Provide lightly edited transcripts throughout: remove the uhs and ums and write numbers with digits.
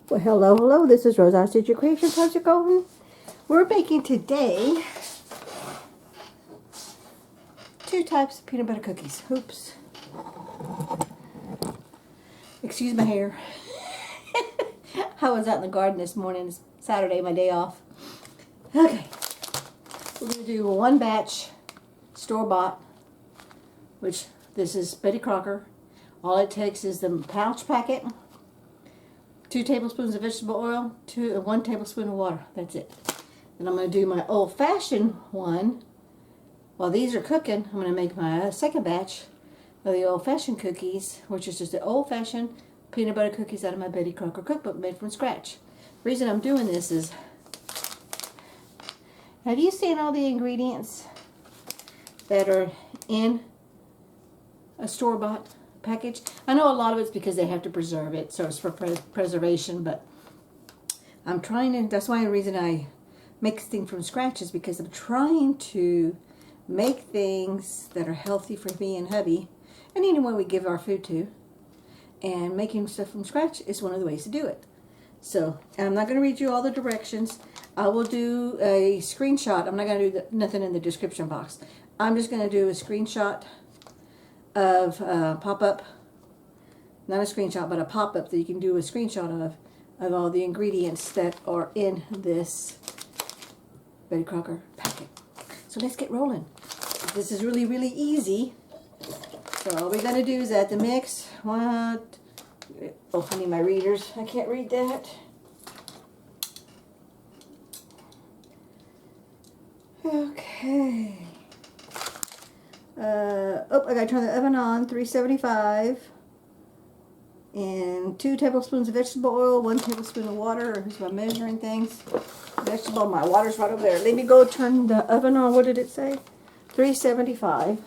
Well, hello. This is Rosa, rcgkreations. How's it going? We're making today 2 types of peanut butter cookies. Oops. Excuse my hair. I was out in the garden this morning. It's Saturday, my day off. Okay. We're going to do 1 batch store-bought, which this is Betty Crocker. All it takes is the pouch packet, 2 tablespoons of vegetable oil, 1 tablespoon of water. That's it. And I'm going to do my old-fashioned one. While these are cooking, I'm going to make my second batch of the old-fashioned cookies, which is just the old-fashioned peanut butter cookies out of my Betty Crocker cookbook made from scratch. The reason I'm doing this is, have you seen all the ingredients that are in a store-bought package? I know a lot of it's because they have to preserve it, so it's for preservation, but I'm trying to, that's why the reason I make things from scratch is because I'm trying to make things that are healthy for me and hubby, and anyone we give our food to, and making stuff from scratch is one of the ways to do it. So, I'm not going to read you all the directions. I will do a screenshot. I'm not going to do nothing in the description box. I'm just going to do a screenshot of pop-up, not a screenshot, but a pop-up that you can do a screenshot of all the ingredients that are in this Betty Crocker packet. So let's get rolling. This is really, really easy. So all we're going to do is add the mix. Oh, I need my readers. I can't read that. Okay. I gotta turn the oven on, 375. And 2 tablespoons of vegetable oil, 1 tablespoon of water. Here's my measuring things. Vegetable, my water's right over there. Let me go turn the oven on. What did it say? 375.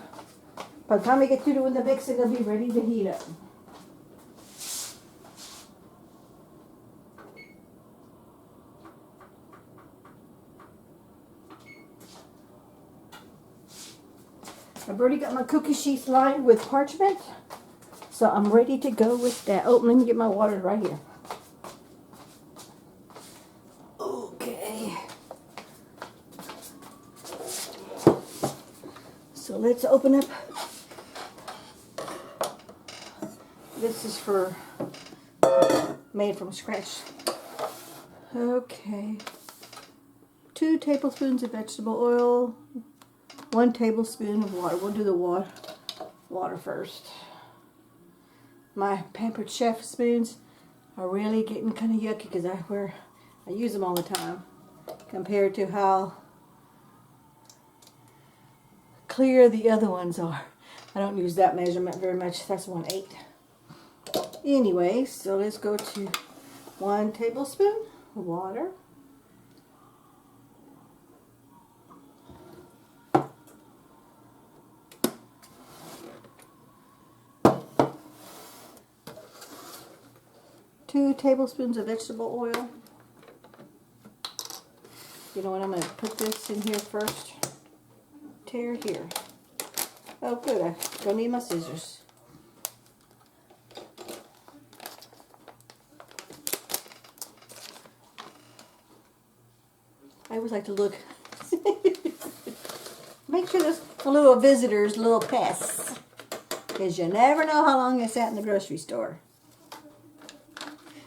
By the time we get through doing the mixing, it'll be ready to heat up. I've already got my cookie sheets lined with parchment, so I'm ready to go with that. Oh, let me get my water right here. Okay. So let's open up. This is for made from scratch. Okay. 2 tablespoons of vegetable oil. 1 tablespoon of water. We'll do the water first. My Pampered Chef spoons are really getting kind of yucky because I use them all the time compared to how clear the other ones are. I don't use that measurement very much. That's 1/8. Anyway, so let's go to 1 tablespoon of water. Two tablespoons of vegetable oil. You know what, I'm going to put this in here first. Tear here. Oh good, I don't need my scissors. I always like to look. Make sure there's little visitors, little pests. Because you never know how long it's at in the grocery store.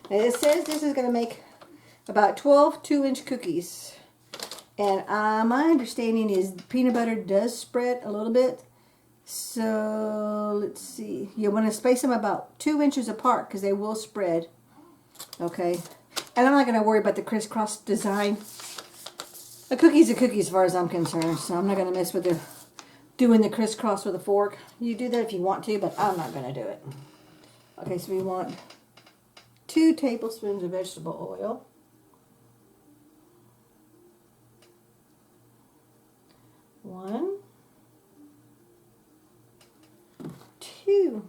Now it says this is going to make about 12 2-inch cookies. And my understanding is peanut butter does spread a little bit. So let's see. You want to space them about 2 inches apart because they will spread. Okay. And I'm not going to worry about the crisscross design. A cookie's a cookie as far as I'm concerned. So I'm not going to mess with doing the crisscross with a fork. You do that if you want to, but I'm not going to do it. Okay, so we want 2 tablespoons of vegetable oil. 1, 2.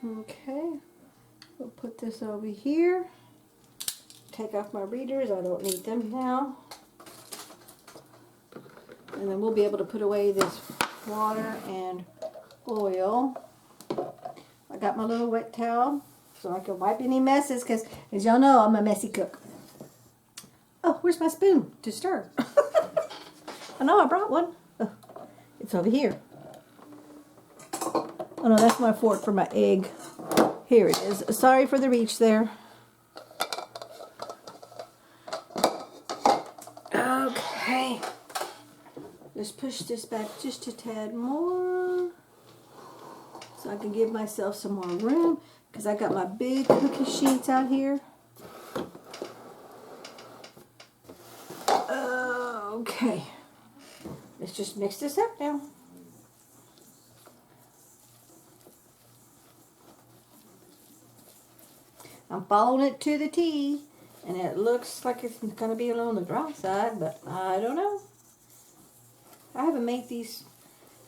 Okay, we'll put this over here. Take off my readers, I don't need them now. And then we'll be able to put away this water and oil. I got my little wet towel. so I can wipe any messes, because as y'all know, I'm a messy cook. Oh, where's my spoon to stir? I know I brought one. Oh, it's over here. Oh no, that's my fork for my egg. Here it is. Sorry for the reach there. Okay. Let's push this back just a tad more, so I can give myself some more room, because I got my big cookie sheets out here. Okay. Let's just mix this up now. I'm following it to the T, and it looks like it's going to be a little on the dry side, but I don't know. I haven't made these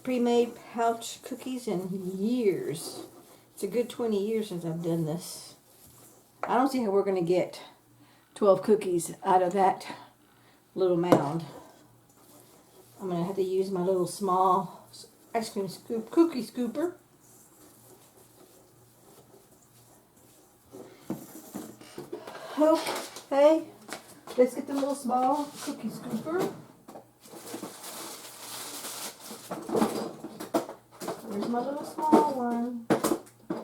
pre-made pouch cookies in years. It's a good 20 years since I've done this. I don't see how we're going to get 12 cookies out of that little mound. I'm going to have to use my little small ice cream scoop cookie scooper. Okay, let's get the little small cookie scooper. Here's my little small one.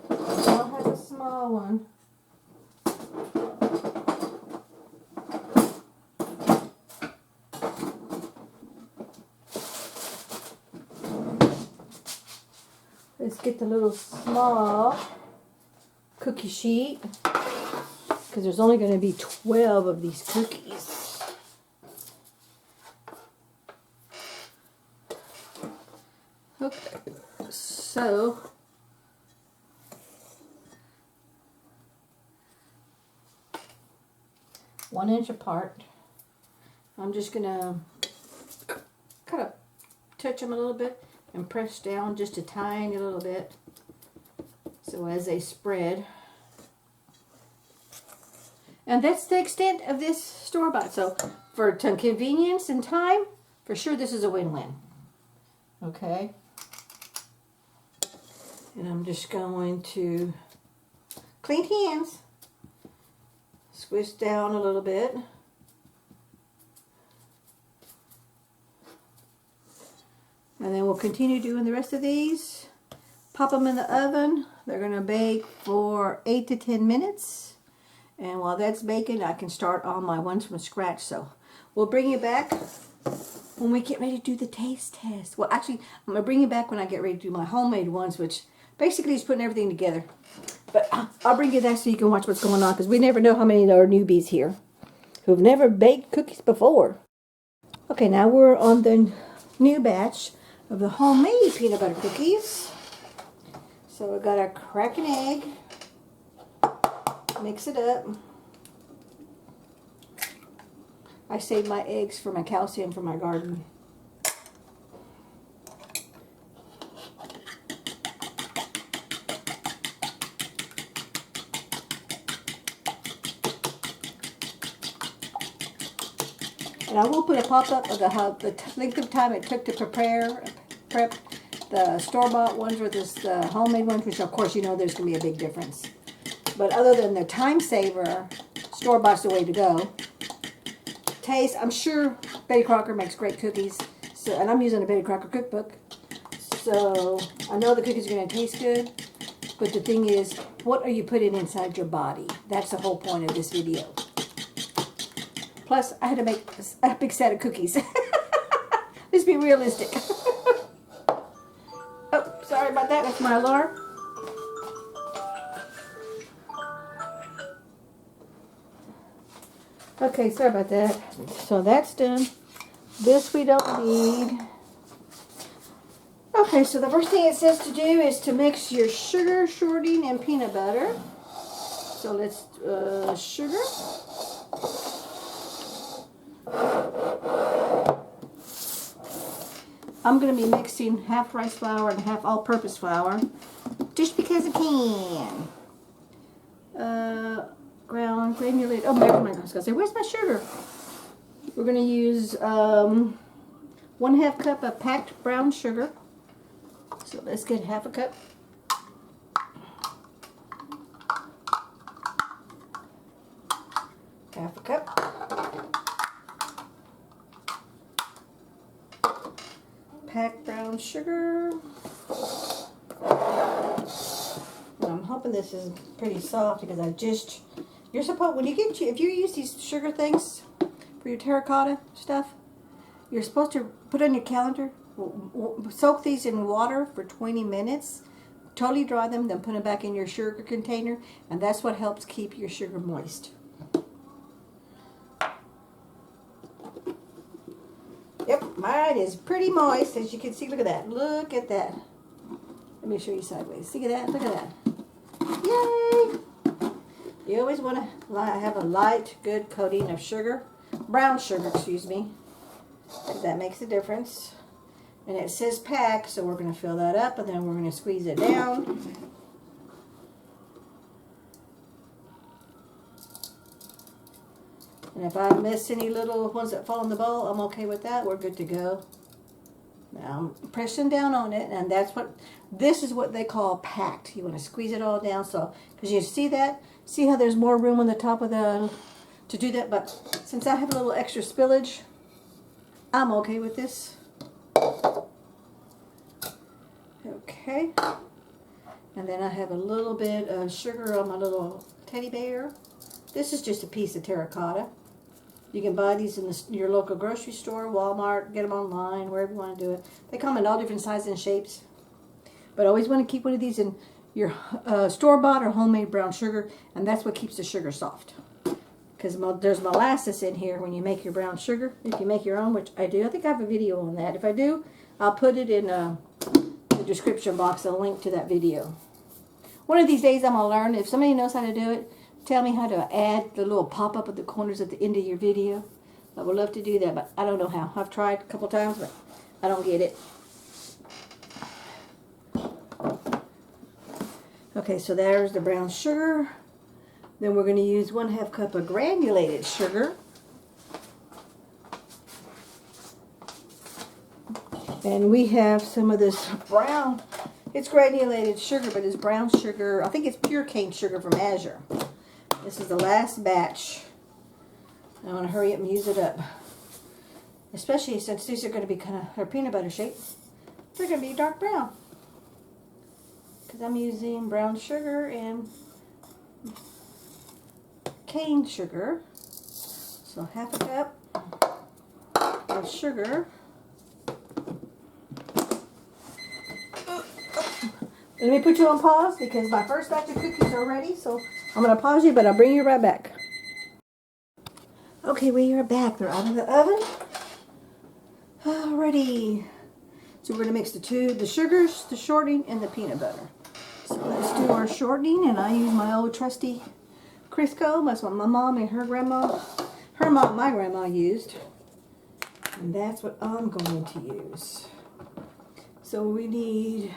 I'll have a small one. Let's get the little small cookie sheet, because there's only going to be 12 of these cookies. Okay, so one inch apart. I'm just going to kind of touch them a little bit and press down just a tiny little bit, so as they spread. And that's the extent of this store-bought. So for convenience and time, for sure this is a win-win. Okay. And I'm just going to clean hands, squish down a little bit. And then we'll continue doing the rest of these. Pop them in the oven. They're going to bake for 8 to 10 minutes. And while that's baking, I can start on my ones from scratch. So we'll bring you back when we get ready to do the taste test. Well, actually, I'm going to bring you back when I get ready to do my homemade ones, which basically is putting everything together. But I'll bring you that so you can watch what's going on, because we never know how many are newbies here who've never baked cookies before. Okay, now we're on the new batch of the homemade peanut butter cookies. So we've got to crack an egg, mix it up. I save my eggs for my calcium for my garden. And I will put a pop-up of the length of time it took to prep the store-bought ones versus the homemade ones, which of course you know there's going to be a big difference. But other than the time saver, store-bought's the way to go. Taste, I'm sure Betty Crocker makes great cookies, so, and I'm using a Betty Crocker cookbook. So I know the cookies are going to taste good, but the thing is, what are you putting inside your body? That's the whole point of this video. Plus, I had to make a big set of cookies. Let's be realistic. Oh, sorry about that. That's my alarm. Okay, sorry about that. So that's done. This we don't need. Okay, so the first thing it says to do is to mix your sugar, shortening, and peanut butter. So let's sugar. I'm going to be mixing half rice flour and half all-purpose flour, just because I can. Granulated. Oh my God! I was going to say, where's my sugar? We're going to use 1/2 cup of packed brown sugar. So let's get half a cup. half a cup. Packed brown sugar. I'm hoping this is pretty soft because you're supposed, if you use these sugar things for your terracotta stuff, you're supposed to put on your calendar, soak these in water for 20 minutes, totally dry them, then put them back in your sugar container, and that's what helps keep your sugar moist. Yep, mine is pretty moist, as you can see. Look at that. Look at that. Let me show you sideways. Look at that. Look at that. Yay! You always want to have a light, good coating of sugar. Brown sugar, excuse me. Because that makes a difference. And it says pack, so we're going to fill that up, and then we're going to squeeze it down. And if I miss any little ones that fall in the bowl, I'm okay with that. We're good to go. Now I'm pressing down on it, and this is what they call packed. You want to squeeze it all down, so because you see that, see how there's more room on the top of to do that. But since I have a little extra spillage, I'm okay with this. Okay, and then I have a little bit of sugar on my little teddy bear. This is just a piece of terracotta. You can buy these in your local grocery store, Walmart, get them online, wherever you want to do it. They come in all different sizes and shapes. But always want to keep one of these in your store-bought or homemade brown sugar, and that's what keeps the sugar soft. Because there's molasses in here when you make your brown sugar. If you make your own, which I do. I think I have a video on that. If I do, I'll put it in the description box, a link to that video. One of these days I'm going to learn. If somebody knows how to do it, tell me how to add the little pop-up at the corners at the end of your video. I would love to do that, but I don't know how. I've tried a couple times, but I don't get it. Okay, so there's the brown sugar. Then we're going to use 1/2 cup of granulated sugar. And we have some of this brown, it's granulated sugar, but it's brown sugar. I think it's pure cane sugar from Azure. This is the last batch. I want to hurry up and use it up. Especially since these are going to be kind of peanut butter shaped. They're going to be dark brown. Because I'm using brown sugar and cane sugar. So 1/2 cup of sugar. Let me put you on pause because my first batch of cookies are ready. So I'm going to pause you, but I'll bring you right back. Okay, we are back. They're out of the oven. Alrighty. So we're going to mix the sugars, the shortening, and the peanut butter. So let's do our shortening, and I use my old trusty Crisco. That's what my mom and my grandma used. And that's what I'm going to use. So we need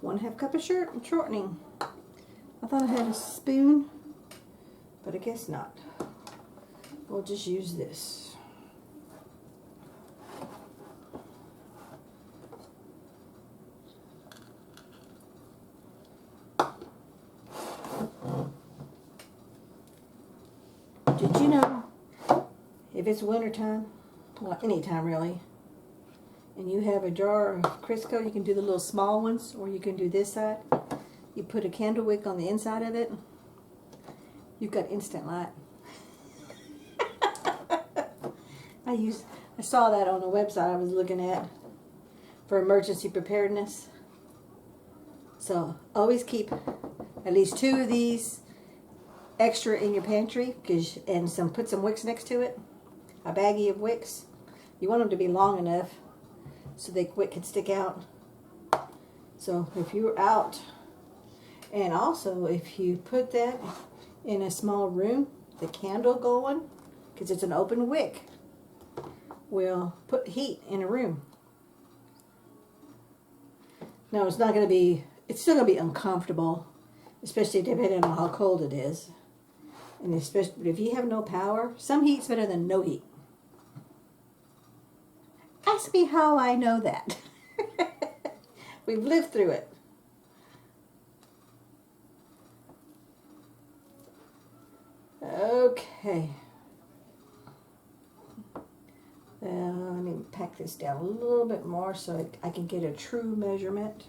1/2 cup of shortening. I thought I had a spoon, but I guess not. We'll just use this. Did you know, if it's wintertime, well, anytime really, and you have a jar of Crisco, you can do the little small ones, or you can do this side. You put a candle wick on the inside of it, you've got instant light. I saw that on a website I was looking at for emergency preparedness. So always keep at least 2 of these extra in your pantry, and put some wicks next to it. A baggie of wicks. You want them to be long enough so the wick can stick out. So if you're out, and also if you put that in a small room, the candle going, because it's an open wick, will put heat in a room. Now it's still going to be uncomfortable, especially depending on how cold it is. And especially if you have no power, some heat's better than no heat. Ask me how I know that. We've lived through it. Okay. Let me pack this down a little bit more so I can get a true measurement.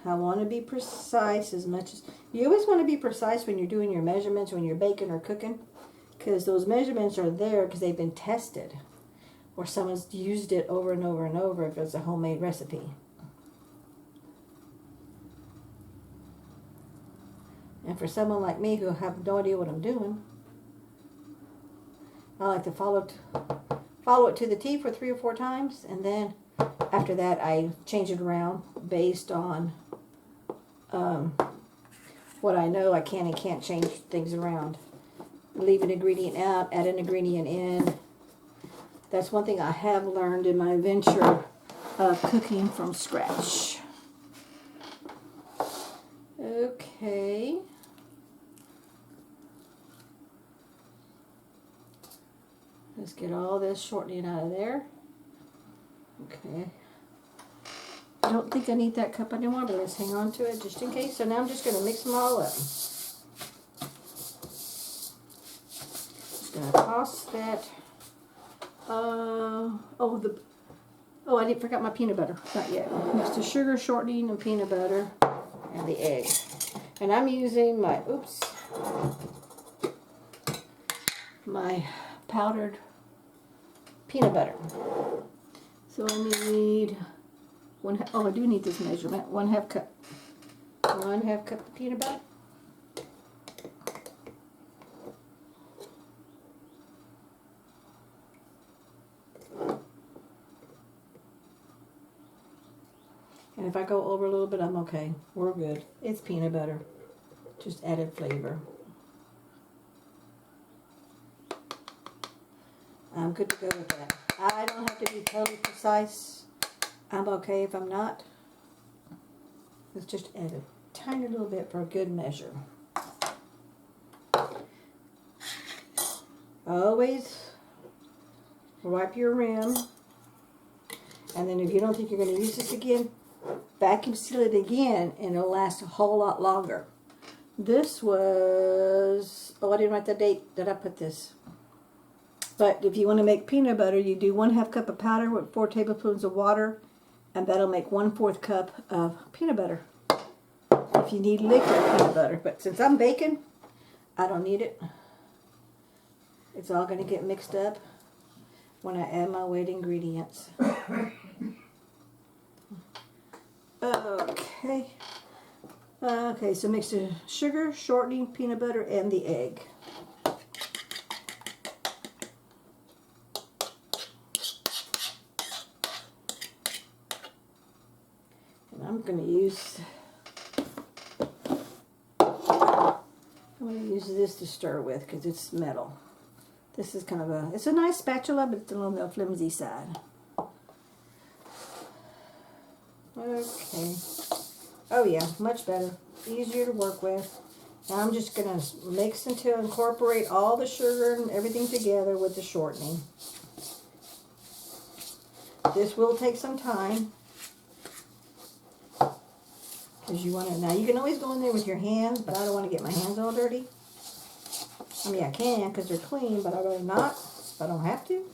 I want to be precise as much as... You always want to be precise when you're doing your measurements, when you're baking or cooking, because those measurements are there because they've been tested, or someone's used it over and over and over if it's a homemade recipe. And for someone like me who have no idea what I'm doing, I like to follow it to the T for 3 or 4 times, and then after that I change it around based on what I know I can and can't change things around. Leave an ingredient out, add an ingredient in. That's one thing I have learned in my venture of cooking from scratch. Okay. Let's get all this shortening out of there. Okay. I don't think I need that cup anymore, but let's hang on to it just in case. So now I'm just going to mix them all up. Just going to toss that. I forgot my peanut butter. Not yet. Mix the sugar, shortening, and peanut butter, and the egg. And I'm using my powdered peanut butter. So I need I do need this measurement. 1/2 cup. 1/2 cup of peanut butter. And if I go over a little bit, I'm okay. We're good. It's peanut butter. Just added flavor. I'm good to go with that. I don't have to be totally precise. I'm okay if I'm not. Let's just add a tiny little bit for a good measure. Always wipe your rim. And then if you don't think you're going to use this again, vacuum seal it again and it'll last a whole lot longer. This was... I didn't write the date that I put this. But if you want to make peanut butter, you do 1/2 cup of powder with 4 tablespoons of water, and that'll make 1/4 cup of peanut butter. If you need liquid peanut butter, but since I'm baking, I don't need it. It's all going to get mixed up when I add my wet ingredients. Okay. Okay, so mix the sugar, shortening, peanut butter, and the egg. I'm going to use this to stir with because it's metal. This is kind of it's a nice spatula, but it's a little on the flimsy side. Okay. Oh yeah, much better. Easier to work with. Now I'm just going to mix until incorporate all the sugar and everything together with the shortening. This will take some time. Because you want to, now you can always go in there with your hands, but I don't want to get my hands all dirty. I mean, I can because they're clean, but I'd rather not if I don't have to.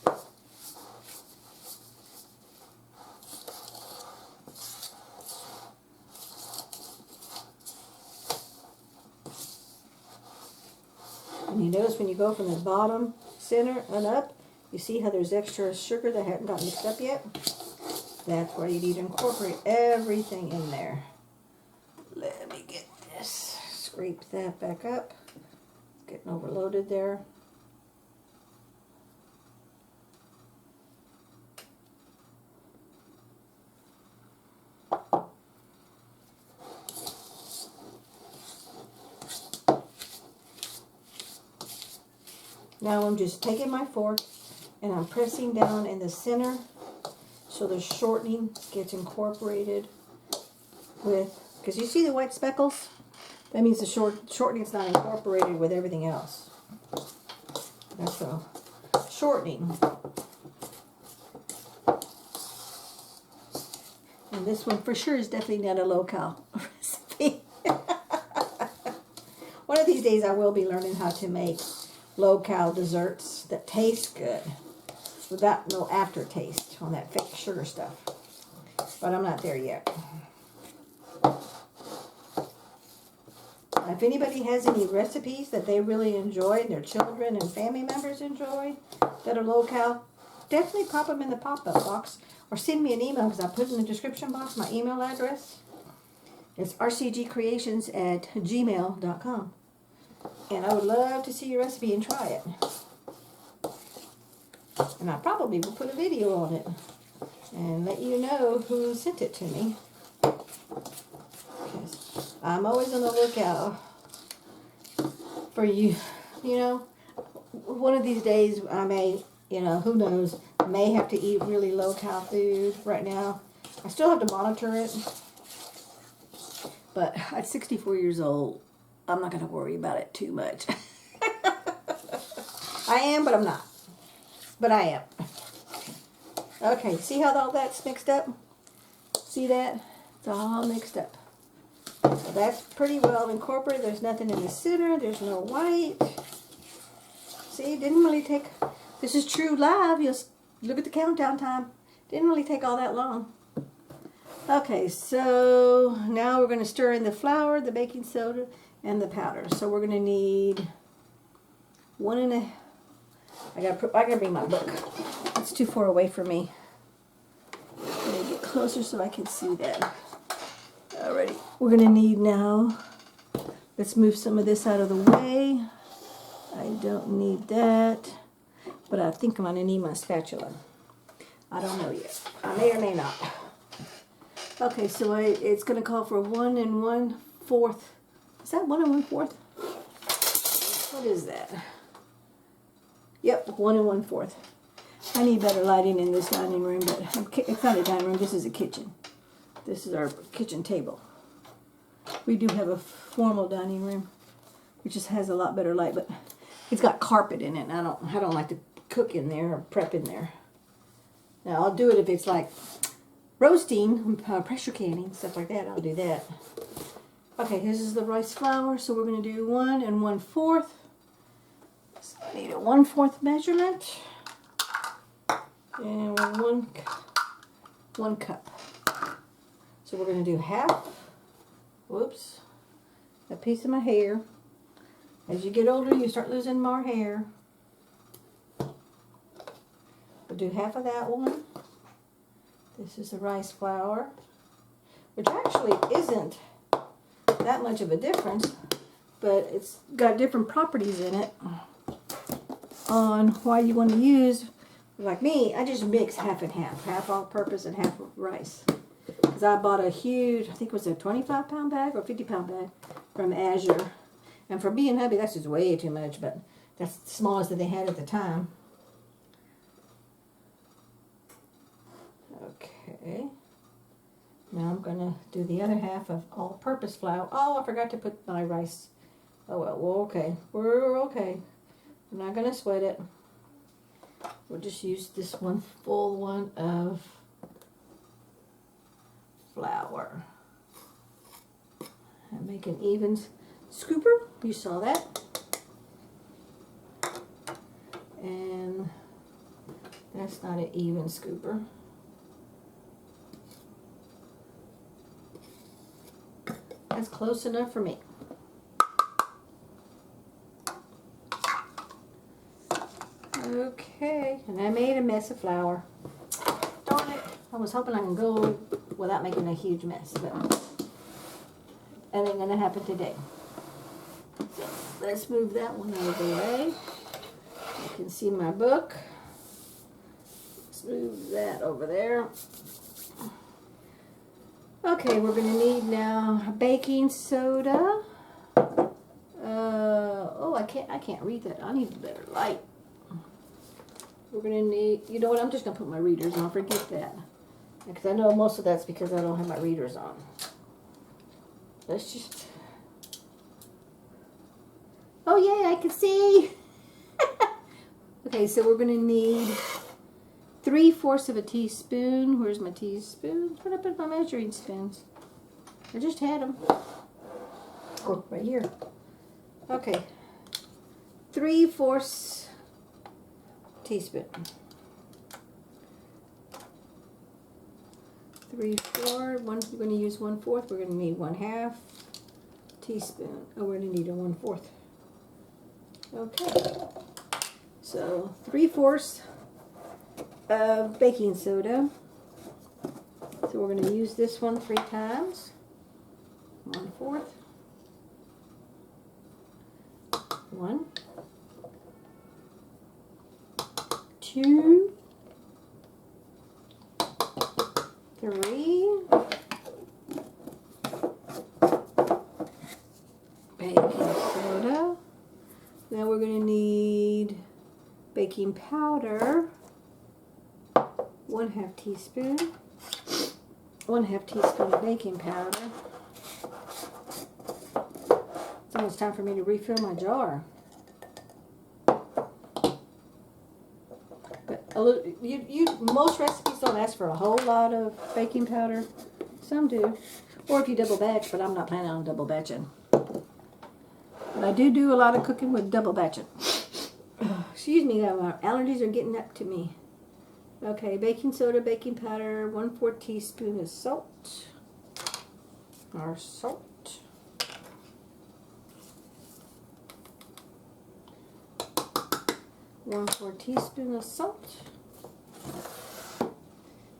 And you notice when you go from the bottom, center, and up, you see how there's extra sugar that hadn't got mixed up yet? That's why you need to incorporate everything in there. Let me get this, scrape that back up. It's getting overloaded there. Now I'm just taking my fork and I'm pressing down in the center so the shortening gets incorporated with, because you see the white speckles? That means the shortening is not incorporated with everything else. That's a shortening. And this one for sure is definitely not a low-cal recipe. One of these days I will be learning how to make low-cal desserts that taste good without no aftertaste on that fake sugar stuff. But I'm not there yet. If anybody has any recipes that they really enjoy and their children and family members enjoy that are low-cal, definitely pop them in the pop-up box or send me an email, because I put in the description box my email address. It's rcgkreations@gmail.com. And I would love to see your recipe and try it. And I probably will put a video on it and let you know who sent it to me. Because I'm always on the lookout for you. You know, one of these days I may, you know, who knows, I may have to eat really low-cal food right now. I still have to monitor it. But at 64 years old, I'm not going to worry about it too much. I am, but I'm not. But I am. Okay, see how all that's mixed up? See that? It's all mixed up. So that's pretty well incorporated. There's nothing in the center. There's no white. See, it didn't really take... This is true live. You'll look at the countdown time. Didn't really take all that long. Okay, so now we're going to stir in the flour, the baking soda, and the powder. So we're going to need 1.5. I gotta bring my book. It's too far away from me. I'm gonna get closer so I can see that. Alrighty, we're gonna need now. Let's move some of this out of the way. I don't need that, but I think I'm gonna need my spatula. I don't know yet. I may or may not. Okay, so it's gonna call for 1 1/4. Is that 1 1/4? What is that? Yep, 1 1/4. I need better lighting in this dining room, but it's not a dining room. This is a kitchen. This is our kitchen table. We do have a formal dining room, which just has a lot better light, but it's got carpet in it, and I don't like to cook in there or prep in there. Now I'll do it if it's like roasting, pressure canning, stuff like that. I'll do that. Okay, this is the rice flour, so we're going to do 1 1/4. So I need a 1/4 measurement, and one cup. So we're going to do half. Whoops, a piece of my hair. As you get older, you start losing more hair. We'll do half of that one. This is the rice flour, which actually isn't that much of a difference, but it's got different properties in it on why you want to use. Like me, I just mix half and half all-purpose and half rice. Because I bought a huge, I think it was a 25-pound bag or 50-pound bag from Azure. And for me and hubby, that's just way too much, but that's the smallest that they had at the time. Okay. Now I'm going to do the other half of all-purpose flour. Oh, I forgot to put my rice. Oh, well, we're okay. We're okay. I'm not going to sweat it. We'll just use this one full one of flour. And make an even scooper. You saw that. And that's not an even scooper. That's close enough for me. Okay, and I made a mess of flour. Darn it. I was hoping I could go without making a huge mess, but that ain't gonna happen today. So let's move that one out of the way. You can see my book. Let's move that over there. Okay, we're gonna need now baking soda. Oh, I can't read that. I need a better light. We're gonna need, you know what, I'm just gonna put my readers on, forget that. Because I know most of that's because I don't have my readers on. Let's just, oh yeah, I can see. Okay, so we're gonna need 3/4 of a teaspoon. Where's my teaspoons? Where did I put my measuring spoons? I just had them. Oh, right here. Okay. 3/4 teaspoon. 3/4. We're going to use 1/4. We're going to need 1/2 teaspoon. Oh, we're going to need a 1/4. Okay. So 3/4 of baking soda. So we're going to use this one 3 times. 1/4. 1, 2, 3. Baking soda. Now we're going to need baking powder. 1/2 teaspoon. 1/2 teaspoon of baking powder. It's almost time for me to refill my jar. But most recipes don't ask for a whole lot of baking powder. Some do. Or if you double batch, but I'm not planning on double batching. But I do a lot of cooking with double batching. Excuse me, my allergies are getting up to me. Okay, baking soda, baking powder, 1/4 teaspoon of salt. Our salt. 1/4 teaspoon of salt.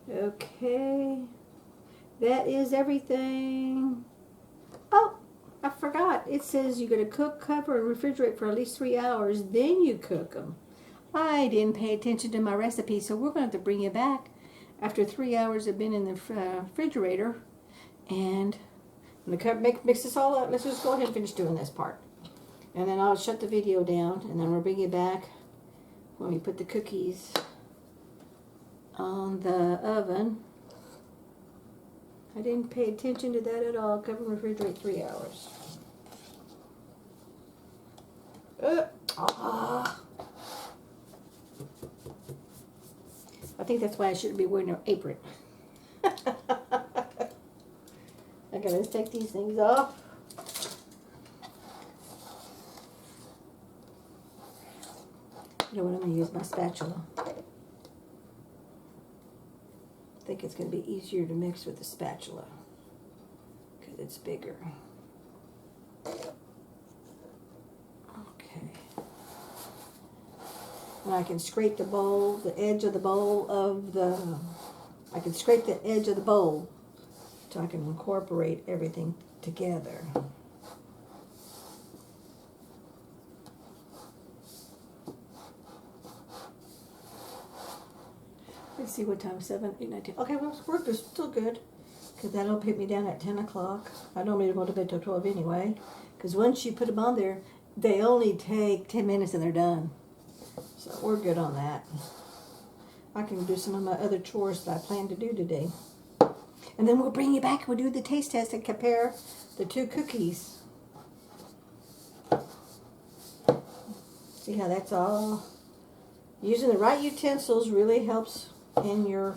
Okay, that is everything. Oh, I forgot. It says you're going to cook, cover, and refrigerate for at least 3 hours. Then you cook them. I didn't pay attention to my recipe, so we're going to have to bring it back after 3 hours have been in the refrigerator. And I'm going to mix this all up. Let's just go ahead and finish doing this part. And then I'll shut the video down, and then we'll bring it back when we put the cookies on the oven. I didn't pay attention to that at all. Cover and refrigerate 3 hours. I think that's why I shouldn't be wearing an apron. Okay, let's take these things off. You know what, I'm going to use my spatula. I think it's going to be easier to mix with the spatula because it's bigger. Okay. And I can scrape the bowl, the edge of the bowl of the, I can scrape the edge of the bowl so I can incorporate everything together. Let's see what time, 7, 8, 9, 10. Okay, well, we're still good because that'll put me down at 10 o'clock. I don't need to go to bed till 12 anyway because once you put them on there, they only take 10 minutes and they're done. So we're good on that. I can do some of my other chores that I plan to do today. And then we'll bring you back and we'll do the taste test and compare the 2 cookies. See how that's all. Using the right utensils really helps in your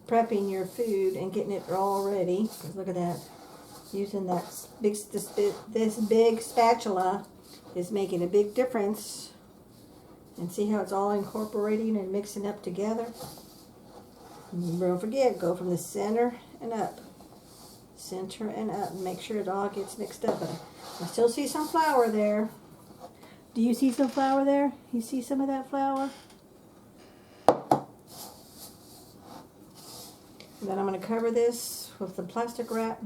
prepping your food and getting it all ready. Look at that. Using that this big spatula is making a big difference. And see how it's all incorporating and mixing up together. And don't forget, go from the center and up. Center and up. And make sure it all gets mixed up. I still see some flour there. Do you see some flour there? You see some of that flour? And then I'm going to cover this with some plastic wrap.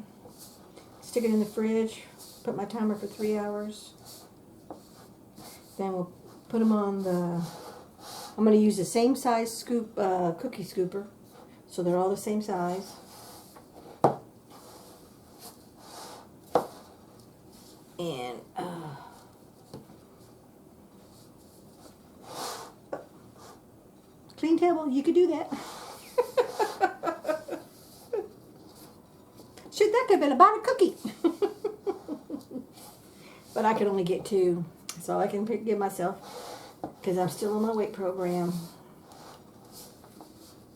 Stick it in the fridge. Put my timer for 3 hours. Then we'll put them on the, I'm going to use the same size scoop, cookie scooper. So they're all the same size. And, clean table, you could do that. Shoot, that could have been about a cookie. But I could only get 2. That's all I can give myself because I'm still on my weight program.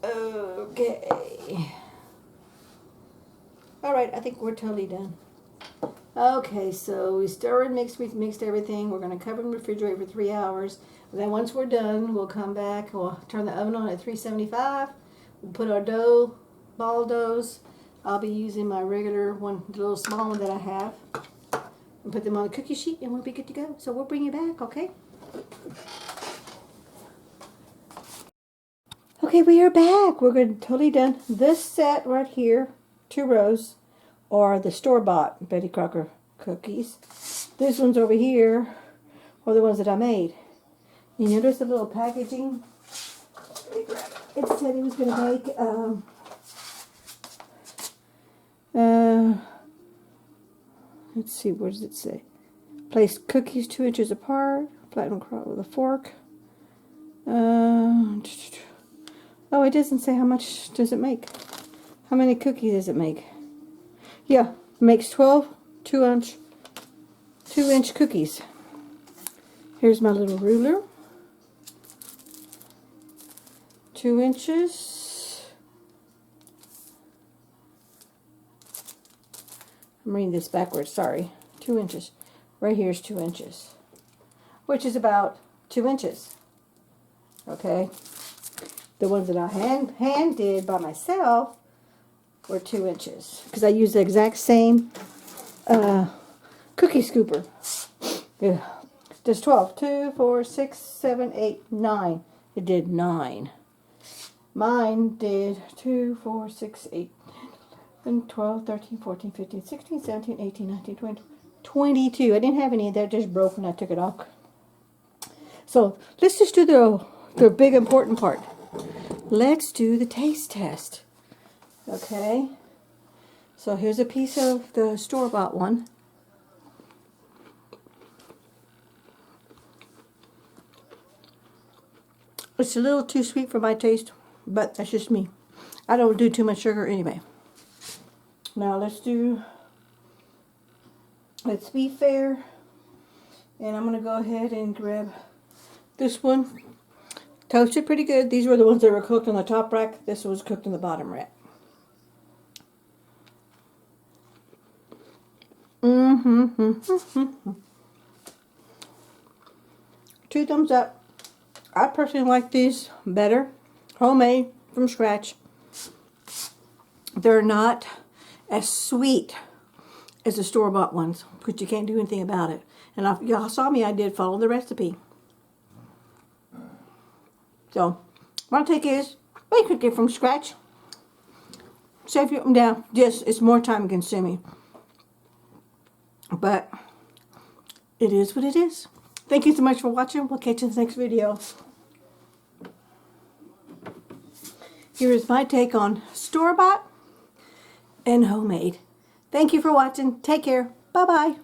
Okay. All right, I think we're totally done. Okay, so we stir and mix. We mixed everything. We're going to cover and refrigerate for 3 hours. And then once we're done, we'll come back. We'll turn the oven on at 375. We'll put our ball doughs. I'll be using my regular one, the little small one that I have. And put them on a cookie sheet and we'll be good to go. So we'll bring you back, okay? Okay, we are back. We're good, totally done. This set right here, 2 rows, are the store-bought Betty Crocker cookies. These ones over here are the ones that I made. You notice the little packaging? It said it was going to make let's see, what does it say? Place cookies 2 inches apart, flatten with a fork. Oh, it doesn't say how much does it make. How many cookies does it make? Yeah, it makes 12 2-inch cookies. Here's my little ruler. 2 inches. I'm reading this backwards, sorry. 2 inches. Right here is 2 inches, which is about 2 inches. Okay. The ones that I hand did by myself were 2 inches because I used the exact same cookie scooper. Yeah. Does 12. 2, 4, 6, 7, 8, 9. It did 9. Mine did 2, 4, 6, 8, 10, 12, 13, 14, 15, 16, 17, 18, 19, 20, 22. I didn't have any of that, just broke when I took it off. So let's just do the big important part. Let's do the taste test. Okay. So here's a piece of the store-bought one. It's a little too sweet for my taste, but that's just me. I don't do too much sugar anyway. Now let's be fair. And I'm going to go ahead and grab this one. Toasted pretty good. These were the ones that were cooked on the top rack. This was cooked on the bottom rack. 2 thumbs up. I personally like these better. Homemade, from scratch. They're not as sweet as the store-bought ones, because you can't do anything about it. And y'all saw me, I did follow the recipe. So, what I take is, make it from scratch. Save them down. Yes, it's more time consuming. But, it is what it is. Thank you so much for watching. We'll catch you in the next video. Here is my take on store-bought and homemade. Thank you for watching. Take care. Bye-bye.